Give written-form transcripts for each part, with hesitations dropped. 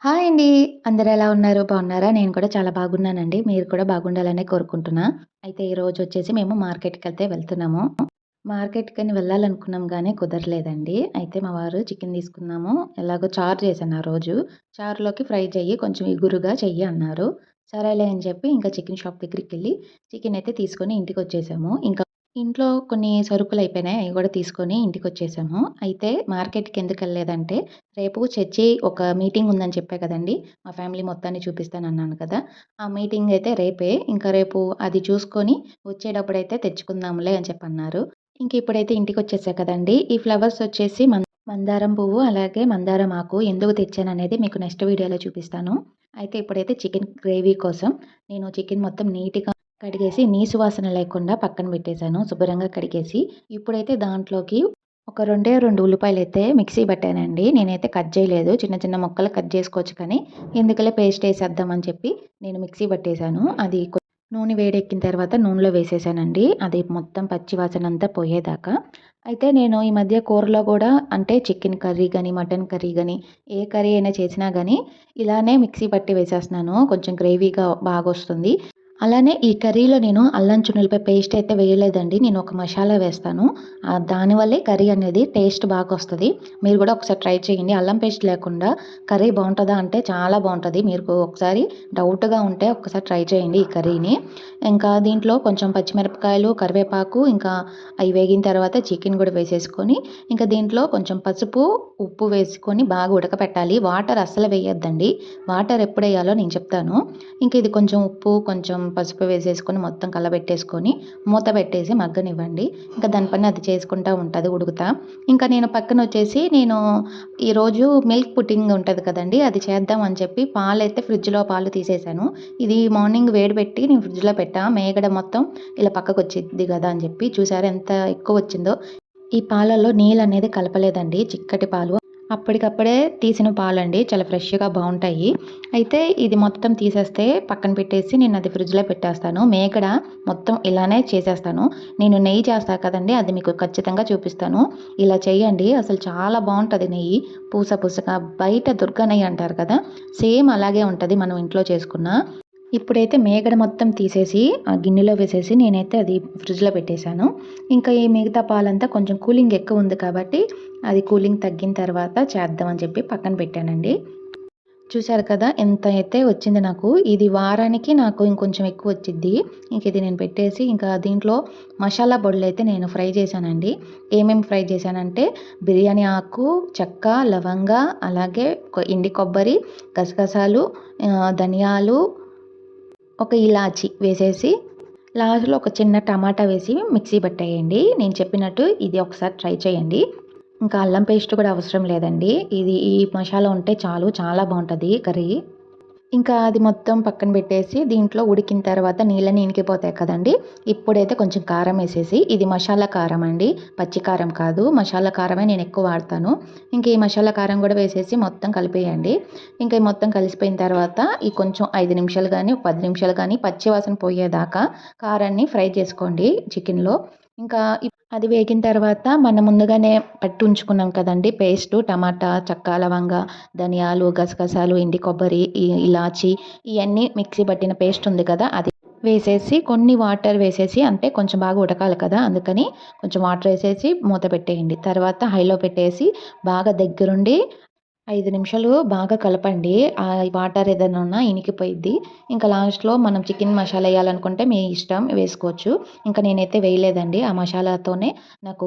Hi అండి. అందరూ ఎలా ఉన్నారు? బాగున్నారా? నేను కూడా చాలా బాగున్నానండి. మీరు కూడా బాగుండాలనే కోరుకుంటున్నా. అయితే ఈరోజొచ్చేసి మేము మార్కెట్‌కైతే వెళ్తున్నాము. మార్కెట్‌కని వెళ్ళాలనుకున్నాం గానీ కుదరలేదండి. అయితే మా వారు చికెన్ తీసుకుందాము, ఎలాగో చారు చేశాను ఆ రోజు. చారులోకి ఫ్రై చెయ్యి, కొంచెం ఇగురుగా చెయ్యి అన్నారు. సరేలే అని చెప్పి ఇంకా చికెన్ షాప్ దగ్గరికెళ్ళి చికెనయితే తీసుకొని ఇంటికొచ్చేసాము. ఇంకా ఇంట్లో కొన్ని సరుకులయిపోయినాయి. అయి గూడా తీసుకొని ఇంటికొచ్చేసాము. అయితే మార్కెట్‌కెందుకెళ్ళలేదంటే, రేపు చర్చి ఒక మీటింగ్ ఉందని చెప్పా కదండీ! మా ఫ్యామిలీ మొత్తాన్ని చూపిస్తానన్నాను కదా! ఆ మీటింగ్ అయితే రేపే. ఇంకా రేపు అది చూసుకొని వచ్చేటప్పుడైతే తెచ్చుకుందాంలే అని చెప్పన్నారు. ఇంక ఇప్పుడైతే ఇంటికొచ్చేసా కదండీ! ఈ ఫ్లవర్స్ వచ్చేసి మందారం పువ్వు, అలాగే మందారం ఆకు ఎందుకు తెచ్చాననేది మీకు నెక్స్ట్ వీడియోలో చూపిస్తాను. అయితే ఇప్పుడైతే చికెన్ గ్రేవీ కోసం నేను చికెన్ మొత్తం నీట్‌గా కడిగేసి నీసు వాసన లేకుండా పక్కన పెట్టేశాను. శుభ్రంగా కడిగేసి, ఇప్పుడైతే దాంట్లోకి ఒక 2 ఉల్లిపాయలైతే మిక్సీ పట్టానండి. నేనైతే కట్ చేయలేదు. చిన్న చిన్న ముక్కలు కట్ చేసుకోవచ్చు కానీ, ఎందుకులే పేస్ట్ ఏసేద్దాం అని చెప్పి నేను మిక్సీ పట్టేశాను. అది నూనె వేడెక్కిన తర్వాత నూనెలో వేసేసానండి. అది మొత్తం పచ్చి వాసనంతా పోయేదాకా. అయితే నేను ఈ మధ్య కూరలో గూడా అంటే చికెన్ కర్రీ గానీ, మటన్ కర్రీ గానీ, ఏ కర్రీ అయినా చేసినా గానీ, ఇలానే మిక్సీ పట్టి వేసేస్తున్నాను. కొంచెం గ్రేవీగా బాగొస్తుంది. అలానే ఈ కర్రీలో నేను అల్లం చిన్నుల్లిపాయ పేస్ట్ అయితే వేయలేదండి. నేను ఒక మసాలా వేస్తాను. దానివల్లే కర్రీ అనేది టేస్ట్ బాగొస్తది. మీరు గూడా ఒకసారి ట్రై చేయండి. అల్లం పేస్ట్ లేకుండా కర్రీ బావుంటదా అంటే చాలా బావుంటది. మీకు ఒకసారి డౌట్‌గా ఉంటే ఒక్కసారి ట్రై చేయండి ఈ కర్రీని. ఇంకా దీంట్లో కొంచెం పచ్చిమిరపకాయలు, కరివేపాకు ఇంకా అయి వేగిన తర్వాత చికెన్ గూడా వేసేసుకొని, ఇంకా దీంట్లో కొంచెం పసుపు, ఉప్పు వేసుకొని బాగా ఉడకపెట్టాలి. వాటర్ అస్సలు వేయొద్దండి. వాటర్ ఎప్పుడెయ్యాలో నేను చెప్తాను. ఇంక ఇది కొంచెం ఉప్పు, కొంచెం పసుపు వేసేసుకొని మొత్తం కలబెట్టేసుకొని మూత పెట్టేసి మగ్గనివ్వండి. ఇంకా దాని పని అది చేసుకుంటా ఉంటది ఉడుకుతా. ఇంకా నేను పక్కనొచ్చేసి ఈరోజు మిల్క్ పుడ్డింగ్ ఉంటది కదండీ! అది చేద్దాం అని చెప్పి పాలైతే ఫ్రిడ్జ్‌లో పాలు తీసేసాను. ఇది మార్నింగ్ వేడిపెట్టి నేను ఫ్రిడ్జ్‌లో పెట్టా. మేగడ మొత్తం ఇలా పక్కకొచ్చిద్ది గదా అని చెప్పి. చూసారా ఎంత ఎక్కువొచ్చిందో. ఈ పాలల్లో నీళ్ళనేది కలపలేదండి. చిక్కటి పాలు. అప్పటికప్పుడే తీసిన పాలండి. చాలా ఫ్రెష్‌గా బావుంటాయి. అయితే ఇది మొత్తం తీసేస్తే పక్కన పెట్టేసి నేనది ఫ్రిడ్జ్‌లో పెట్టేస్తాను. మేగడ మొత్తం ఇలానే చేసేస్తాను. నేను నెయ్యి చేస్తా కదండీ! అది మీకు ఖచ్చితంగా చూపిస్తాను. ఇలా చేయండి. అసలు చాలా బావుంటది నెయ్యి. పూస పూసగా బయట దుర్గా నెయ్యి అంటారు కదా! సేమ్ అలాగే ఉంటది మనం ఇంట్లో చేసుకున్న. ఇప్పుడైతే మేగడ మొత్తం తీసేసి ఆ గిన్నెలో వేసేసి నేనైతే అది ఫ్రిడ్జ్‌లో పెట్టేశాను. ఇంకా ఈ మిగతా పాలంతా కొంచెం కూలింగ్ ఎక్కువుంది కాబట్టి అది కూలింగ్ తగ్గిన తర్వాత చేద్దాం అని చెప్పి పక్కన పెట్టానండి. చూసారు కదా! ఎంత అయితే వచ్చింది నాకు. ఇది వారానికి నాకు ఇంకొంచెం ఎక్కువొచ్చిద్ది. ఇంక ఇది నేను పెట్టేసి ఇంకా దీంట్లో మసాలా పొడులైతే నేను ఫ్రై చేశానండి. ఏమేమి ఫ్రై చేశానంటే బిర్యానీ ఆకు, చెక్క, లవంగ, అలాగే ఎండి కొబ్బరి, గసగసాలు, ధనియాలు, ఒక ఇలాచి వేసేసి లాస్ట్‌లో ఒక చిన్న టమాటా వేసి మిక్సీ పట్టేయండి. నేను చెప్పినట్టు ఇది ఒకసారి ట్రై చేయండి. ఇంకా అల్లం పేస్ట్ కూడా అవసరం లేదండి. ఈ మసాలా ఉంటే చాలు చాలా బావుంటది కర్రీ. ఇంకా అది మొత్తం పక్కన పెట్టేసి దీంట్లో ఉడికిన తర్వాత నీళ్ళన్నీ ఇనికిపోతాయి కదండీ! ఇప్పుడైతే కొంచెం కారం ఏసేసి ఇది మసాలా కారం అండి. పచ్చి కారం కాదు. మసాలా కారమే నేనెక్కువ వాడతాను. ఇంక ఈ మసాలా కారం గూడా వేసేసి మొత్తం కలిపేయండి. ఇంక ఈ మొత్తం కలిసిపోయిన తర్వాత ఈ కొంచెం 5 నిమిషాలు గానీ, 10 నిమిషాలు గానీ పచ్చి వాసన పోయేదాకా కారాన్ని ఫ్రై చేసుకోండి చికెన్‌లో. ఇంకా అది వేగిన తర్వాత మనం ముందుగానే పట్టి ఉంచుకున్నాం కదండీ పేస్టు టమాటా, చెక్క, లవంగ, ధనియాలు, గసగసాలు, ఎండి కొబ్బరి, ఇలాచి ఇయన్నీ మిక్సీ పట్టిన పేస్ట్ ఉంది కదా! అది వేసేసి కొన్ని వాటర్ వేసేసి అంటే కొంచెం బాగా ఉడకాలి కదా! అందుకని కొంచెం వాటర్ ఏసేసి మూత పెట్టేయండి. తర్వాత హైలో పెట్టేసి బాగా దగ్గరుండి 5 నిమిషాలు బాగా కలపండి. వాటర్ ఏదైనా ఉన్నా ఇనికిపోయిద్ది. ఇంకా లాస్ట్‌లో మనం చికెన్ మసాలా ఎయాలనుకుంటే మీ ఇష్టం వేసుకోవచ్చు. ఇంక నేనైతే వేయలేదండి. ఆ మసాలాతోనే నాకు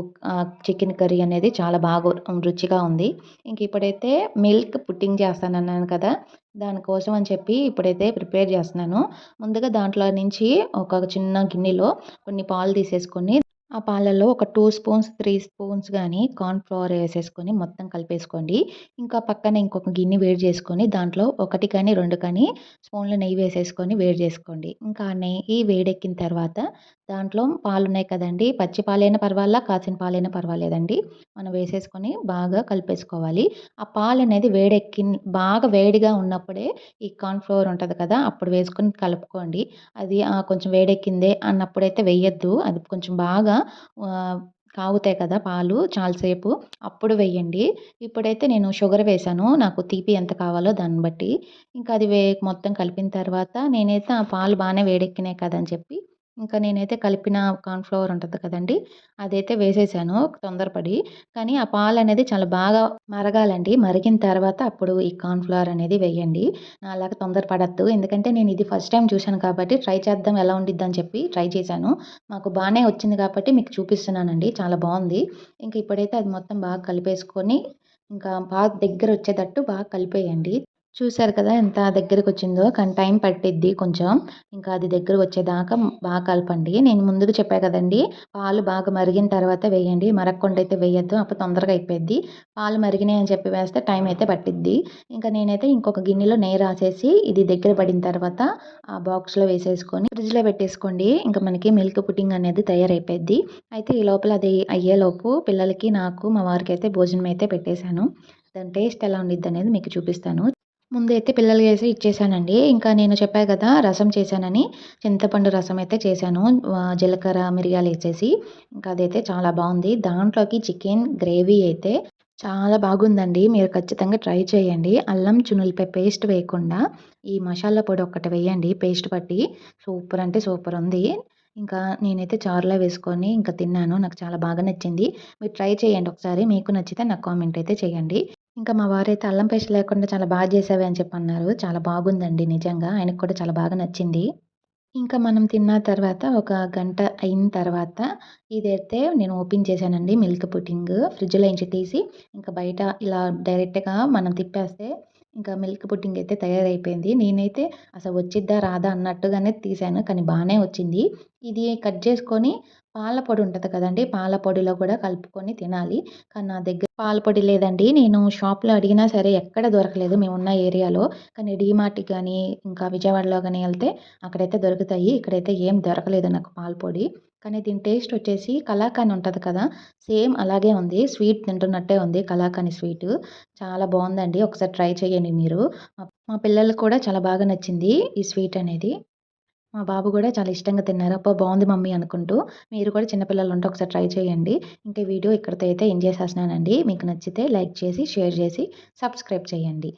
చికెన్ కర్రీ అనేది చాలా బాగా రుచిగా ఉంది. ఇంక ఇప్పుడైతే మిల్క్ పుడ్డింగ్ చేస్తానన్నాను కదా! దానికోసం అని చెప్పి ఇప్పుడైతే ప్రిపేర్ చేస్తున్నాను. ముందుగా దాంట్లో నుంచి ఒక చిన్న గిన్నెలో కొన్ని పాలు తీసేసుకొని ఆ పాలల్లో ఒక 2 స్పూన్స్, 3 స్పూన్స్ గాని కార్న్ ఫ్లోర్ ఏసేసుకొని మొత్తం కలిపేసుకోండి. ఇంకా పక్కన ఇంకొక గిన్నె వేడి చేసుకొని దాంట్లో 1 కానీ, 2 కానీ స్పూన్లు నెయ్యి వేసేసుకొని వేడి చేసుకోండి. ఇంకా ఆ నెయ్యి వేడెక్కిన తర్వాత దాంట్లో పాలున్నాయి కదండీ! పచ్చి పాలైనా పర్వాలా, కాచిన పాలైనా పర్వాలేదండి. మనం వేసేసుకొని బాగా కలిపేసుకోవాలి. ఆ పాలనేది బాగా వేడిగా ఉన్నప్పుడే ఈ కార్న్ ఫ్లోర్ ఉంటది కదా! అప్పుడు వేసుకొని కలుపుకోండి. అది కొంచెం వేడెక్కిందే అన్నప్పుడైతే వెయ్యొద్దు. అది కొంచెం బాగా ఆహ్, కాగుతాయి కదా పాలు చాలా సేపు, అప్పుడు వెయ్యండి. ఇప్పుడైతే నేను షుగర్ వేశాను. నాకు తీపి ఎంత కావాలో దాన్ని బట్టి. ఇంకా అది మొత్తం కలిపిన తర్వాత నేనైతే ఆ పాలు బానే వేడెక్కినాయి కదా అని చెప్పి, ఇంకా నేనైతే కలిపిన కార్న్ ఫ్లవర్ ఉంటది కదండీ! అదైతే వేసేసాను తొందరపడి. కానీ ఆ పాలనేది చాలా బాగా మరగాలండి. మరిగిన తర్వాత అప్పుడు ఈ కార్న్ ఫ్లవర్ అనేది వేయండి. నాలాగా తొందర పడొద్దు. ఎందుకంటే నేను ఇది ఫస్ట్ టైమ్ చూశాను కాబట్టి ట్రై చేద్దాం ఎలా ఉండిద్దని చెప్పి ట్రై చేశాను. మాకు బానే వచ్చింది కాబట్టి మీకు చూపిస్తున్నానండి. చాలా బావుంది. ఇంక ఇప్పుడైతే అది మొత్తం బాగా కలిపేసుకొని, ఇంకా బాగా దగ్గరొచ్చేటట్టు బాగా కలిపేయండి. చూసారు కదా! ఎంత దగ్గరకొచ్చిందో. కానీ టైం పట్టిద్ది కొంచెం. ఇంకా అది దగ్గరకొచ్చేదాకా బాగా కలపండి. నేను ముందుగా చెప్పా కదండీ! పాలు బాగా మరిగిన తర్వాత వేయండి. మరగకుండా అయితే వేయొద్దు. అప్పుడు తొందరగా అయిపోద్ది. పాలు మరిగినాయి అని చెప్పి వేస్తే టైం అయితే పట్టిద్ది. ఇంకా నేనైతే ఇంకొక గిన్నెలో నెయ్యి రాసేసి ఇది దగ్గర పడిన తర్వాత ఆ బాక్స్‌లో వేసేసుకొని ఫ్రిడ్జ్‌లో పెట్టేసుకోండి. ఇంక మనకి మిల్క్ పుడ్డింగ్ అనేది తయారైపోద్ది. అయితే ఈ లోపల అది అయ్యేలోపు పిల్లలకి, నాకు, మా వారికైతే భోజనం అయితే పెట్టేసాను. దాని టేస్ట్ ఎలా ఉండిద్దనేది మీకు చూపిస్తాను. ముందైతే పిల్లలకేసి ఇచ్చేసానండి. ఇంకా నేను చెప్పా గదా! రసం చేశానని. చింతపండు రసం అయితే చేశాను. జీలకర్ర, మిరియాలేసేసి. ఇంకా అదైతే చాలా బావుంది. దాంట్లోకి చికెన్ గ్రేవీ అయితే చాలా బాగుందండి. మీరు ఖచ్చితంగా ట్రై చేయండి. అల్లం, చున్నుల్లిపాయ పేస్ట్ వేయకుండా ఈ మసాలా పొడి ఒక్కటి వేయండి పేస్ట్ పట్టి. సూపర్ అంటే సూపరుంది. ఇంకా నేనైతే చారులో వేసుకొని ఇంకా తిన్నాను. నాకు చాలా బాగా నచ్చింది. మీరు ట్రై చేయండి ఒకసారి. మీకు నచ్చితే నాకు కామెంట్ అయితే చేయండి. ఇంకా మా వారైతే అల్లం పేస్ట్ లేకుండా చాలా చేశావే అని చెప్పి అన్నారు. చాలా బాగుందండి నిజంగా. ఆయనకి కూడా చాలా బాగా నచ్చింది. ఇంకా మనం తిన్న తర్వాత ఒక గంట అయిన తర్వాత ఇదైతే నేను ఓపెన్ చేశానండి మిల్క్ పుడ్డింగ్. ఫ్రిడ్జ్‌లో నుంచి తీసి ఇంకా బయట ఇలా డైరెక్ట్‌గా మనం తిప్పేస్తే ఇంకా మిల్క్ పుడ్డింగ్ అయితే తయారైపోయింది. నేనైతే అసలు వచ్చిద్దా? రాదా? అన్నట్టుగానే తీశాను. కానీ బానే వచ్చింది. ఇది కట్ చేసుకొని పాల పొడి ఉంటది కదండీ! పాల పొడిలో కూడా కలుపుకొని తినాలి. కానీ నా దగ్గర పాల పొడి లేదండి. నేను షాప్‌లో అడిగినా సరే ఎక్కడ దొరకలేదు మేమున్న ఏరియాలో. కానీ డీమార్ట్‌కి గాని, ఇంకా విజయవాడలో గాని ఎళ్తే అక్కడైతే దొరుకుతాయి. ఇక్కడైతే ఏం దొరకలేదు నాకు పాల పొడి. కానీ దీని టేస్ట్ వచ్చేసి కలాకాండ్ ఉంటది కదా! సేమ్ అలాగే ఉంది. స్వీట్ తింటున్నట్టే ఉంది కలాకండ్ స్వీటు. చాలా బావుందండి. ఒకసారి ట్రై చేయండి మీరు. మా పిల్లలకి కూడా చాలా బాగా నచ్చింది ఈ స్వీట్ అనేది. మా బాబు గూడా చాలా ఇష్టంగా తిన్నారు. అబ్బా! బావుంది మమ్మీ అనుకుంటూ. మీరు కూడా చిన్న పిల్లలుంటే ఒకసారి ట్రై చేయండి. ఇంకా ఈ వీడియో ఇక్కడితో అయితే ఎండ్ చేసేస్తున్నానండి. మీకు నచ్చితే లైక్ చేసి, షేర్ చేసి, సబ్స్క్రైబ్ చేయండి.